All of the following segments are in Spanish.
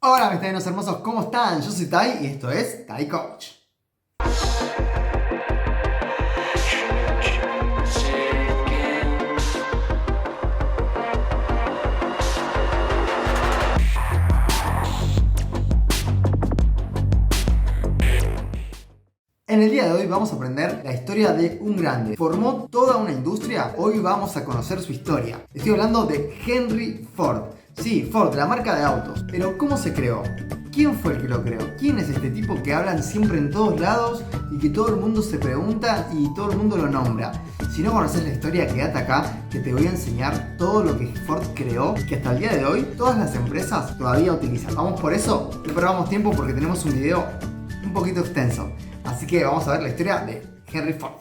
Hola mis taínos hermosos, ¿cómo están? Yo soy Tai y esto es Tai Coach. En el día de hoy vamos a aprender la historia de un grande. Formó toda una industria, hoy vamos a conocer su historia. Estoy hablando de Henry Ford. Sí, Ford, la marca de autos. Pero ¿cómo se creó? ¿Quién fue el que lo creó? ¿Quién es este tipo que hablan siempre en todos lados y que todo el mundo se pregunta y todo el mundo lo nombra? Si no conoces la historia, quédate acá que te voy a enseñar todo lo que Ford creó y que hasta el día de hoy todas las empresas todavía utilizan. Vamos por eso, no perdamos tiempo porque tenemos un video un poquito extenso. Así que vamos a ver la historia de Henry Ford.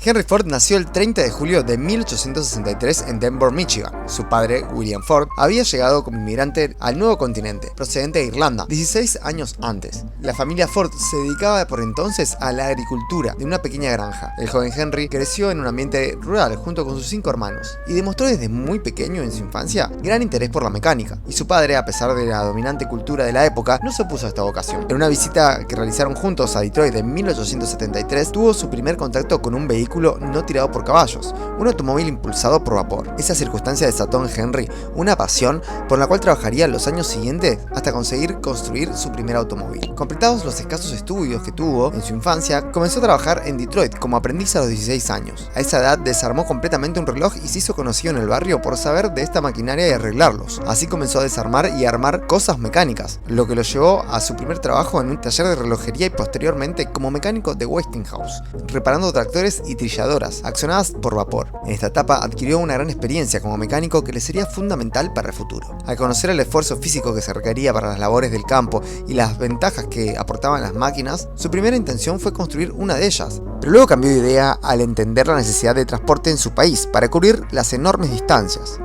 Henry Ford nació el 30 de julio de 1863 en Denver, Michigan. Su padre, William Ford, había llegado como inmigrante al nuevo continente, procedente de Irlanda, 16 años antes. La familia Ford se dedicaba por entonces a la agricultura de una pequeña granja. El joven Henry creció en un ambiente rural junto con sus 5 hermanos y demostró desde muy pequeño en su infancia gran interés por la mecánica. Y su padre, a pesar de la dominante cultura de la época, no se opuso a esta vocación. En una visita que realizaron juntos a Detroit en 1873, tuvo su primer contacto con un vehículo no tirado por caballos, un automóvil impulsado por vapor. Esa circunstancia desató en Henry una pasión por la cual trabajaría los años siguientes hasta conseguir construir su primer automóvil. Completados los escasos estudios que tuvo en su infancia, comenzó a trabajar en Detroit como aprendiz a los 16 años. A esa edad desarmó completamente un reloj y se hizo conocido en el barrio por saber de esta maquinaria y arreglarlos. Así comenzó a desarmar y armar cosas mecánicas, lo que lo llevó a su primer trabajo en un taller de relojería y posteriormente como mecánico de Westinghouse, reparando tractores y trilladoras accionadas por vapor. En esta etapa adquirió una gran experiencia como mecánico que le sería fundamental para el futuro. Al conocer el esfuerzo físico que se requería para las labores del campo y las ventajas que aportaban las máquinas, su primera intención fue construir una de ellas, pero luego cambió de idea al entender la necesidad de transporte en su país para cubrir las enormes distancias.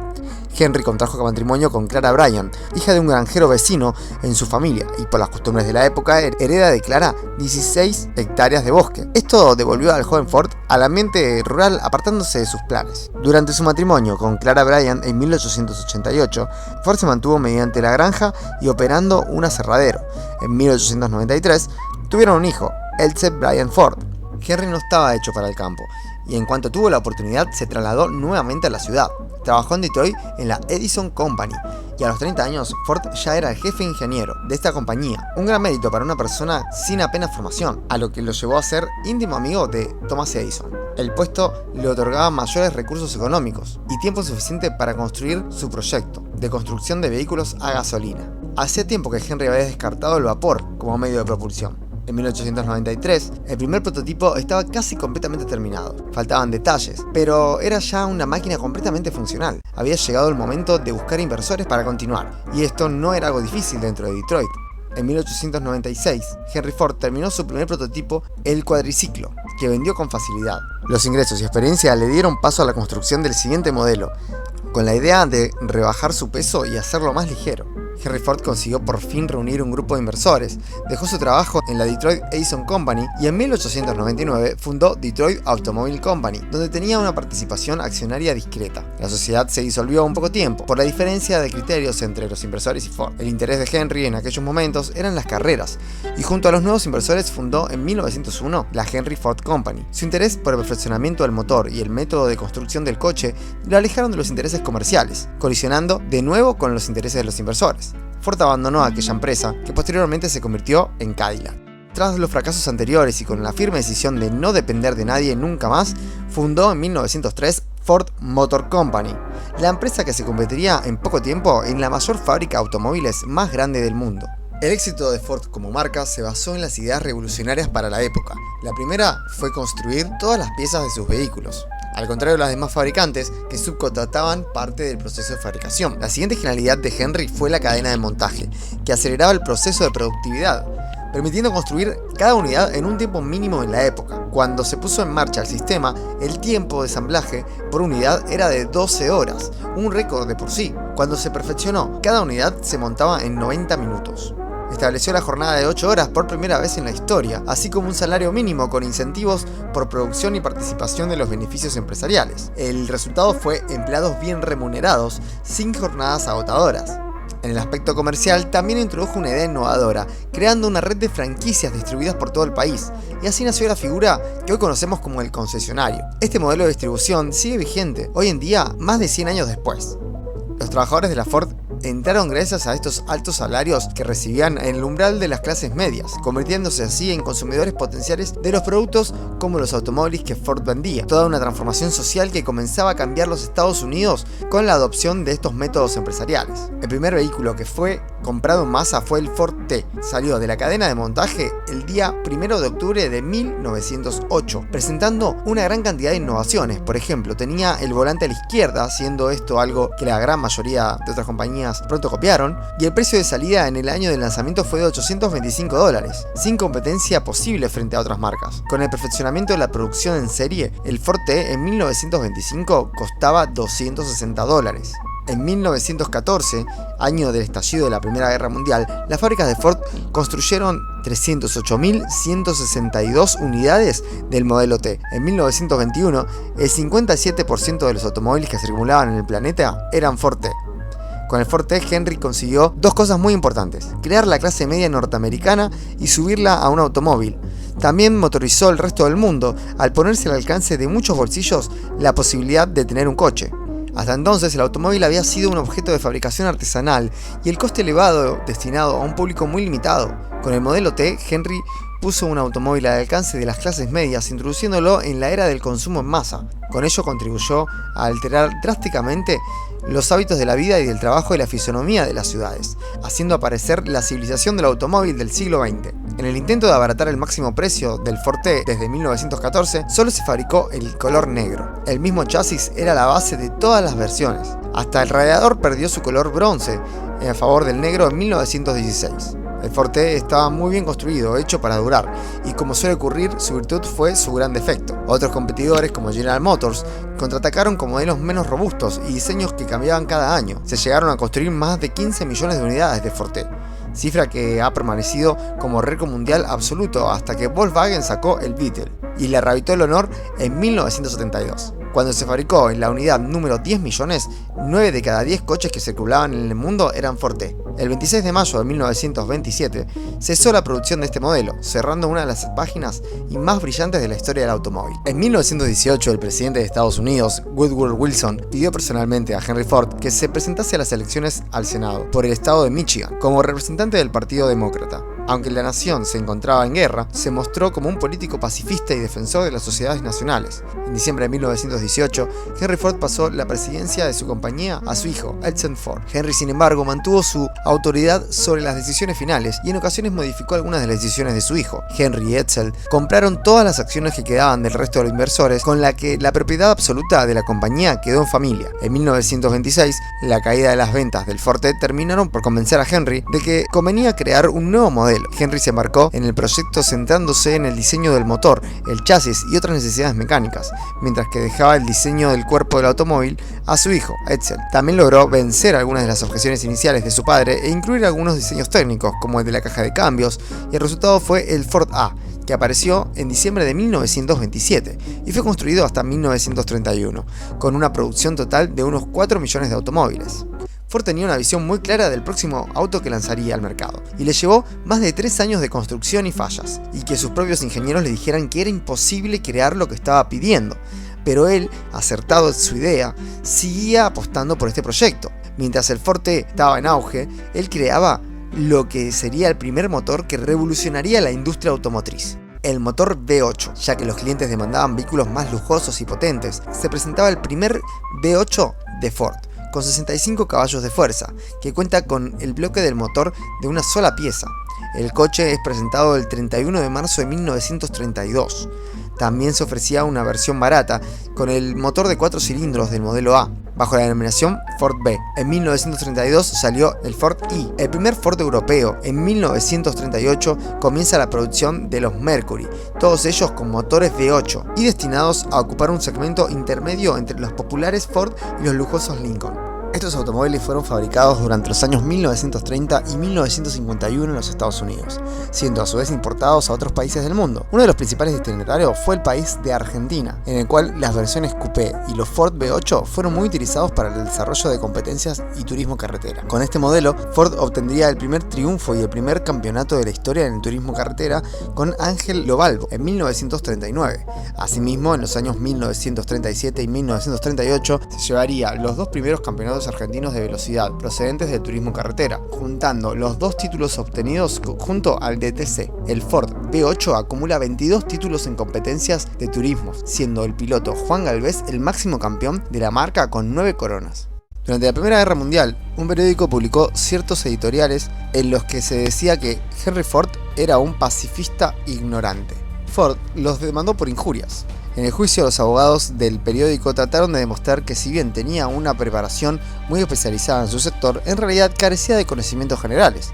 Henry contrajo matrimonio con Clara Bryan, hija de un granjero vecino en su familia, y por las costumbres de la época hereda de Clara 16 hectáreas de bosque. Esto devolvió al joven Ford al ambiente rural apartándose de sus planes. Durante su matrimonio con Clara Bryan en 1888, Ford se mantuvo mediante la granja y operando un aserradero. En 1893 tuvieron un hijo, Elzebeth Bryan Ford. Henry no estaba hecho para el campo, y en cuanto tuvo la oportunidad se trasladó nuevamente a la ciudad. Trabajó en Detroit en la Edison Company y a los 30 años Ford ya era el jefe ingeniero de esta compañía, un gran mérito para una persona sin apenas formación, a lo que lo llevó a ser íntimo amigo de Thomas Edison. El puesto le otorgaba mayores recursos económicos y tiempo suficiente para construir su proyecto de construcción de vehículos a gasolina. Hacía tiempo que Henry había descartado el vapor como medio de propulsión. En 1893, el primer prototipo estaba casi completamente terminado. Faltaban detalles, pero era ya una máquina completamente funcional. Había llegado el momento de buscar inversores para continuar, y esto no era algo difícil dentro de Detroit. En 1896, Henry Ford terminó su primer prototipo, el cuadriciclo, que vendió con facilidad. Los ingresos y experiencia le dieron paso a la construcción del siguiente modelo, con la idea de rebajar su peso y hacerlo más ligero. Henry Ford consiguió por fin reunir un grupo de inversores, dejó su trabajo en la Detroit Edison Company y en 1899 fundó Detroit Automobile Company, donde tenía una participación accionaria discreta. La sociedad se disolvió en poco tiempo por la diferencia de criterios entre los inversores y Ford. El interés de Henry en aquellos momentos eran las carreras, y junto a los nuevos inversores fundó en 1901 la Henry Ford Company. Su interés por el perfeccionamiento del motor y el método de construcción del coche lo alejaron de los intereses comerciales, colisionando de nuevo con los intereses de los inversores. Ford abandonó aquella empresa, que posteriormente se convirtió en Cadillac. Tras los fracasos anteriores y con la firme decisión de no depender de nadie nunca más, fundó en 1903 Ford Motor Company, la empresa que se convertiría en poco tiempo en la mayor fábrica de automóviles más grande del mundo. El éxito de Ford como marca se basó en las ideas revolucionarias para la época. La primera fue construir todas las piezas de sus vehículos, al contrario de las demás fabricantes que subcontrataban parte del proceso de fabricación. La siguiente genialidad de Henry fue la cadena de montaje, que aceleraba el proceso de productividad, permitiendo construir cada unidad en un tiempo mínimo en la época. Cuando se puso en marcha el sistema, el tiempo de ensamblaje por unidad era de 12 horas, un récord de por sí. Cuando se perfeccionó, cada unidad se montaba en 90 minutos. Estableció la jornada de 8 horas por primera vez en la historia, así como un salario mínimo con incentivos por producción y participación de los beneficios empresariales. El resultado fue empleados bien remunerados, sin jornadas agotadoras. En el aspecto comercial también introdujo una idea innovadora, creando una red de franquicias distribuidas por todo el país, y así nació la figura que hoy conocemos como el concesionario. Este modelo de distribución sigue vigente hoy en día, más de 100 años después. Los trabajadores de la Ford entraron gracias a estos altos salarios que recibían en el umbral de las clases medias, convirtiéndose así en consumidores potenciales de los productos como los automóviles que Ford vendía. Toda una transformación social que comenzaba a cambiar los Estados Unidos con la adopción de estos métodos empresariales. El primer vehículo que fue comprado en masa fue el Ford T. Salió de la cadena de montaje el día 1 de octubre de 1908, presentando una gran cantidad de innovaciones. Por ejemplo, tenía el volante a la izquierda, siendo esto algo que la gran mayoría de otras compañías pronto copiaron, y el precio de salida en el año de lanzamiento fue de $825, sin competencia posible frente a otras marcas. Con el perfeccionamiento de la producción en serie, el Ford T en 1925 costaba $260. En 1914, año del estallido de la Primera Guerra Mundial, las fábricas de Ford construyeron 308.162 unidades del modelo T. En 1921, el 57% de los automóviles que circulaban en el planeta eran Ford T. Con el Ford T, Henry consiguió dos cosas muy importantes: crear la clase media norteamericana y subirla a un automóvil. También motorizó el resto del mundo al ponerse al alcance de muchos bolsillos la posibilidad de tener un coche. Hasta entonces el automóvil había sido un objeto de fabricación artesanal y el coste elevado destinado a un público muy limitado. Con el modelo T, Henry puso un automóvil al alcance de las clases medias, introduciéndolo en la era del consumo en masa. Con ello contribuyó a alterar drásticamente los hábitos de la vida y del trabajo y la fisonomía de las ciudades, haciendo aparecer la civilización del automóvil del siglo XX. En el intento de abaratar el máximo precio del Ford T desde 1914, solo se fabricó el color negro. El mismo chasis era la base de todas las versiones. Hasta el radiador perdió su color bronce en favor del negro en 1916. El Ford T estaba muy bien construido, hecho para durar, y como suele ocurrir, su virtud fue su gran defecto. Otros competidores, como General Motors, contraatacaron con modelos menos robustos y diseños que cambiaban cada año. Se llegaron a construir más de 15 millones de unidades de Ford T, cifra que ha permanecido como récord mundial absoluto hasta que Volkswagen sacó el Beetle y le arrebató el honor en 1972. Cuando se fabricó en la unidad número 10 millones, 9 de cada 10 coches que circulaban en el mundo eran Ford T. El 26 de mayo de 1927 cesó la producción de este modelo, cerrando una de las páginas y más brillantes de la historia del automóvil. En 1918, el presidente de Estados Unidos, Woodrow Wilson, pidió personalmente a Henry Ford que se presentase a las elecciones al Senado por el estado de Michigan como representante del Partido Demócrata. Aunque la nación se encontraba en guerra, se mostró como un político pacifista y defensor de las sociedades nacionales. En diciembre de 1918, Henry Ford pasó la presidencia de su compañía a su hijo, Edsel Ford. Henry, sin embargo, mantuvo su autoridad sobre las decisiones finales y en ocasiones modificó algunas de las decisiones de su hijo. Henry y Edsel compraron todas las acciones que quedaban del resto de los inversores, con la que la propiedad absoluta de la compañía quedó en familia. En 1926, la caída de las ventas del Ford T terminaron por convencer a Henry de que convenía crear un nuevo modelo. Henry se embarcó en el proyecto centrándose en el diseño del motor, el chasis y otras necesidades mecánicas, mientras que dejaba el diseño del cuerpo del automóvil a su hijo, Edsel. También logró vencer algunas de las objeciones iniciales de su padre e incluir algunos diseños técnicos, como el de la caja de cambios, y el resultado fue el Ford A, que apareció en diciembre de 1927 y fue construido hasta 1931, con una producción total de unos 4 millones de automóviles. Ford tenía una visión muy clara del próximo auto que lanzaría al mercado, y le llevó más de 3 años de construcción y fallas, y que sus propios ingenieros le dijeran que era imposible crear lo que estaba pidiendo. Pero él, acertado en su idea, seguía apostando por este proyecto. Mientras el Ford T estaba en auge, él creaba lo que sería el primer motor que revolucionaría la industria automotriz: el motor V8. Ya que los clientes demandaban vehículos más lujosos y potentes, se presentaba el primer V8 de Ford, con 65 caballos de fuerza, que cuenta con el bloque del motor de una sola pieza. El coche es presentado el 31 de marzo de 1932. También se ofrecía una versión barata con el motor de 4 cilindros del modelo A, bajo la denominación Ford B. En 1932 salió el Ford I, el primer Ford europeo. En 1938 comienza la producción de los Mercury, todos ellos con motores V8 y destinados a ocupar un segmento intermedio entre los populares Ford y los lujosos Lincoln. Estos automóviles fueron fabricados durante los años 1930 y 1951 en los Estados Unidos, siendo a su vez importados a otros países del mundo. Uno de los principales destinatarios fue el país de Argentina, en el cual las versiones coupé y los Ford V8 fueron muy utilizados para el desarrollo de competencias y turismo carretera. Con este modelo, Ford obtendría el primer triunfo y el primer campeonato de la historia en el turismo carretera con Ángel Lobalvo en 1939. Asimismo, en los años 1937 y 1938 se llevaría los dos primeros campeonatos argentinos de velocidad procedentes del turismo carretera, juntando los dos títulos obtenidos junto al DTC. El Ford V8 acumula 22 títulos en competencias de turismo, siendo el piloto Juan Galvez el máximo campeón de la marca con 9 coronas. Durante la Primera Guerra Mundial, un periódico publicó ciertos editoriales en los que se decía que Henry Ford era un pacifista ignorante. Ford los demandó por injurias. En el juicio, los abogados del periódico trataron de demostrar que si bien tenía una preparación muy especializada en su sector, en realidad carecía de conocimientos generales.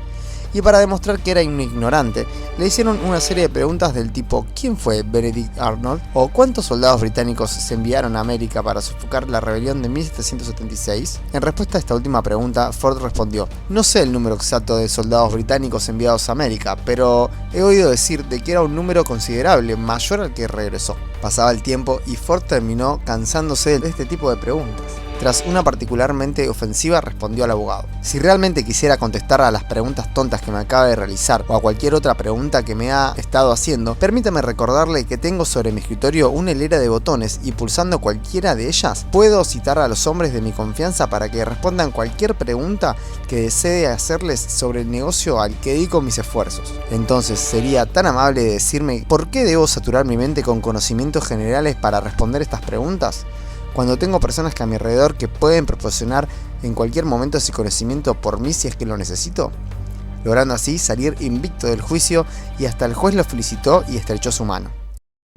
Y para demostrar que era un ignorante, le hicieron una serie de preguntas del tipo ¿quién fue Benedict Arnold? ¿O cuántos soldados británicos se enviaron a América para sofocar la rebelión de 1776? En respuesta a esta última pregunta, Ford respondió: no sé el número exacto de soldados británicos enviados a América, pero he oído decir de que era un número considerable, mayor al que regresó. Pasaba el tiempo y Ford terminó cansándose de este tipo de preguntas. Tras una particularmente ofensiva, respondió al abogado: si realmente quisiera contestar a las preguntas tontas que me acaba de realizar o a cualquier otra pregunta que me ha estado haciendo, permítame recordarle que tengo sobre mi escritorio una hilera de botones y pulsando cualquiera de ellas puedo citar a los hombres de mi confianza para que respondan cualquier pregunta que desee hacerles sobre el negocio al que dedico mis esfuerzos. Entonces, ¿sería tan amable de decirme por qué debo saturar mi mente con conocimientos generales para responder estas preguntas, cuando tengo personas que a mi alrededor que pueden proporcionar en cualquier momento ese conocimiento por mí si es que lo necesito? Logrando así salir invicto del juicio, y hasta el juez lo felicitó y estrechó su mano.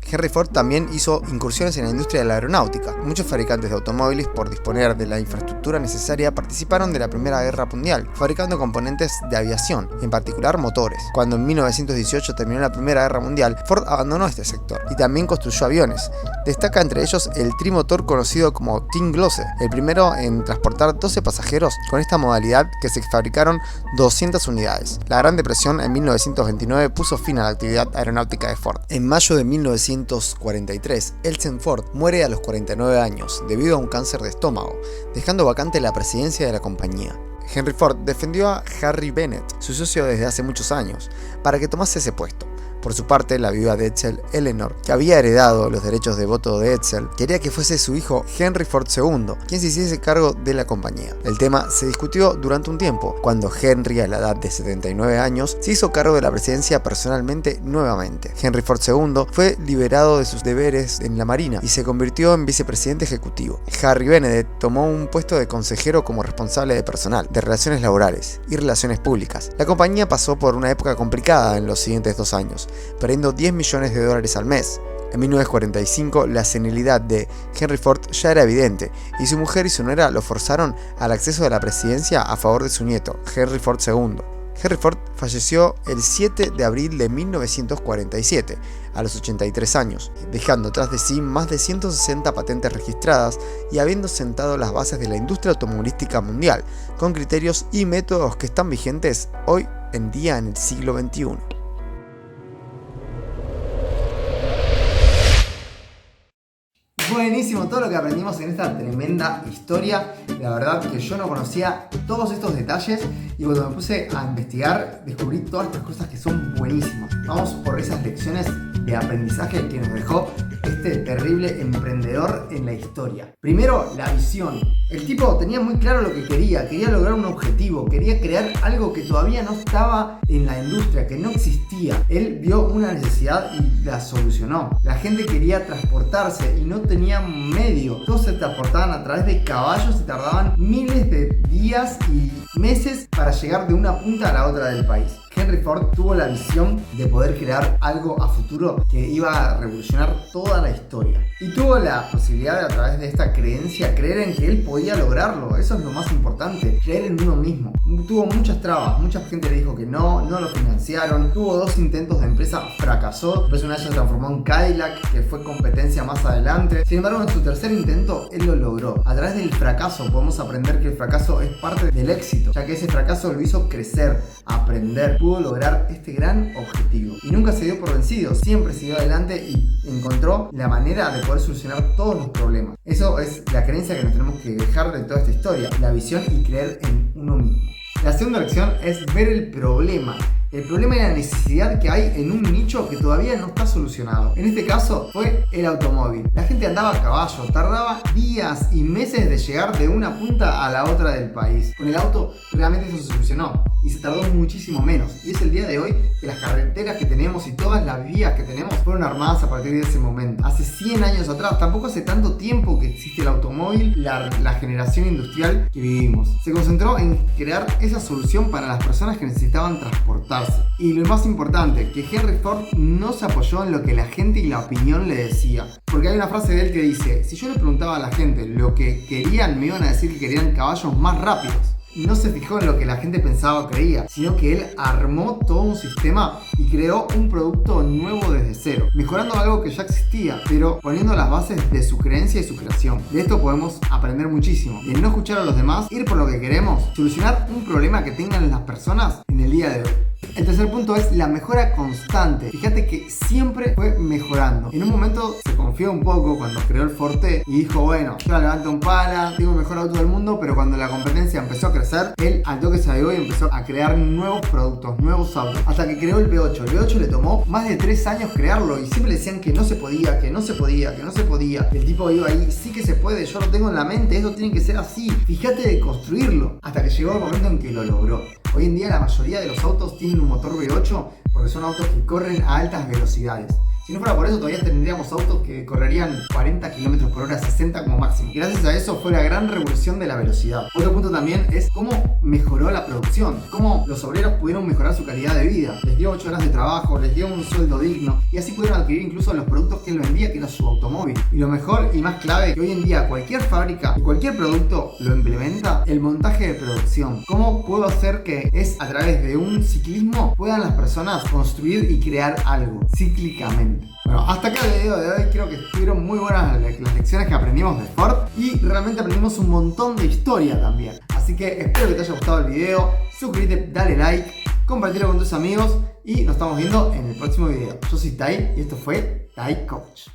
Henry Ford también hizo incursiones en la industria de la aeronáutica. Muchos fabricantes de automóviles, por disponer de la infraestructura necesaria, participaron de la Primera Guerra Mundial, fabricando componentes de aviación, en particular motores. Cuando en 1918 terminó la Primera Guerra Mundial, Ford abandonó este sector y también construyó aviones. Destaca entre ellos el trimotor conocido como Tim Glosse, el primero en transportar 12 pasajeros con esta modalidad, que se fabricaron 200 unidades. La Gran Depresión en 1929 puso fin a la actividad aeronáutica de Ford. En mayo de 1943, Elsen Ford muere a los 49 años debido a un cáncer de estómago, dejando vacante la presidencia de la compañía. Henry Ford defendió a Harry Bennett, su socio desde hace muchos años, para que tomase ese puesto. Por su parte, la viuda de Edsel, Eleanor, que había heredado los derechos de voto de Edsel, quería que fuese su hijo Henry Ford II quien se hiciese cargo de la compañía. El tema se discutió durante un tiempo, cuando Henry, a la edad de 79 años, se hizo cargo de la presidencia personalmente nuevamente. Henry Ford II fue liberado de sus deberes en la Marina y se convirtió en vicepresidente ejecutivo. Harry Bennett tomó un puesto de consejero como responsable de personal, de relaciones laborales y relaciones públicas. La compañía pasó por una época complicada en los siguientes 2 años, perdiendo $10 millones al mes. En 1945, la senilidad de Henry Ford ya era evidente, y su mujer y su nuera lo forzaron al acceso a la presidencia a favor de su nieto, Henry Ford II. Henry Ford falleció el 7 de abril de 1947, a los 83 años, dejando tras de sí más de 160 patentes registradas y habiendo sentado las bases de la industria automovilística mundial, con criterios y métodos que están vigentes hoy en día en el siglo XXI. Buenísimo todo lo que aprendimos en esta tremenda historia. La verdad que yo no conocía todos estos detalles y cuando me puse a investigar descubrí todas estas cosas que son buenísimas. Vamos por esas lecciones de aprendizaje que nos dejó este terrible emprendedor en la historia. Primero, la visión. El tipo tenía muy claro lo que quería lograr un objetivo, quería crear algo que todavía no estaba en la industria, que no existía. Él vio una necesidad y la solucionó. La gente quería transportarse y no tenía medio. Todos se transportaban a través de caballos y tardaban miles de días y meses para llegar de una punta a la otra del país. Henry Ford tuvo la visión de poder crear algo a futuro que iba a revolucionar toda la historia. Y tuvo la posibilidad de, a través de esta creencia, creer en que él podía lograrlo. Eso es lo más importante, creer en uno mismo. Tuvo muchas trabas, mucha gente le dijo que no lo financiaron. Tuvo 2 intentos de empresa, fracasó. Después una vez se transformó en Cadillac, que fue competencia más adelante. Sin embargo, en su tercer intento, él lo logró. A través del fracaso podemos aprender que el fracaso es parte del éxito, ya que ese fracaso lo hizo crecer, aprender. Pudo lograr este gran objetivo. Y nunca se dio por vencido, siempre siguió adelante y encontró la manera de poder solucionar todos los problemas. Eso es la creencia que nos tenemos que dejar de toda esta historia, la visión y creer en uno mismo. La segunda lección es ver el problema. El problema es la necesidad que hay en un nicho que todavía no está solucionado. En este caso fue el automóvil. La gente andaba a caballo, tardaba días y meses de llegar de una punta a la otra del país. Con el auto realmente eso se solucionó y se tardó muchísimo menos. Y es el día de hoy que las carreteras que tenemos y todas las vías que tenemos fueron armadas a partir de ese momento. Hace 100 años atrás, tampoco hace tanto tiempo que existe el automóvil, la generación industrial que vivimos. Se concentró en crear esa solución para las personas que necesitaban transportarse. Y lo más importante, que Henry Ford no se apoyó en lo que la gente y la opinión le decía. Porque hay una frase de él que dice: si yo le preguntaba a la gente lo que querían, me iban a decir que querían caballos más rápidos. No se fijó en lo que la gente pensaba o creía, sino que él armó todo un sistema y creó un producto nuevo desde cero, mejorando algo que ya existía, pero poniendo las bases de su creencia y su creación. De esto podemos aprender muchísimo, de no escuchar a los demás, ir por lo que queremos, solucionar un problema que tengan las personas en el día de hoy. El tercer punto es la mejora constante. Fíjate que siempre fue mejorando. En un momento se confió un poco cuando creó el Forte y dijo: bueno, yo la levanto un pala, tengo el mejor auto del mundo. Pero cuando la competencia empezó a crecer, él al toque se avivó y empezó a crear nuevos productos, nuevos autos, hasta que creó el V8. El V8 le tomó más de 3 años crearlo y siempre le decían que no se podía, que no se podía, que no se podía. El tipo iba ahí: sí que se puede, yo lo tengo en la mente, esto tiene que ser así, fíjate de construirlo. Hasta que llegó el momento en que lo logró. Hoy en día la mayoría de los autos tienen un motor V8 porque son autos que corren a altas velocidades. Si no fuera por eso, todavía tendríamos autos que correrían 40 km por hora, 60 como máximo. Y gracias a eso fue la gran revolución de la velocidad. Otro punto también es cómo mejoró la producción, cómo los obreros pudieron mejorar su calidad de vida. Les dio 8 horas de trabajo, les dio un sueldo digno y así pudieron adquirir incluso los productos que él vendía, que era su automóvil. Y lo mejor y más clave, que hoy en día cualquier fábrica y cualquier producto lo implementa, el montaje de producción. ¿Cómo puedo hacer que es a través de un ciclismo puedan las personas construir y crear algo cíclicamente? Bueno, hasta acá el video de hoy. Creo que estuvieron muy buenas las lecciones que aprendimos de Ford y realmente aprendimos un montón de historia también. Así que espero que te haya gustado el video. Suscríbete, dale like, compartirlo con tus amigos y nos estamos viendo en el próximo video. Yo soy Tai y esto fue Tai Coach.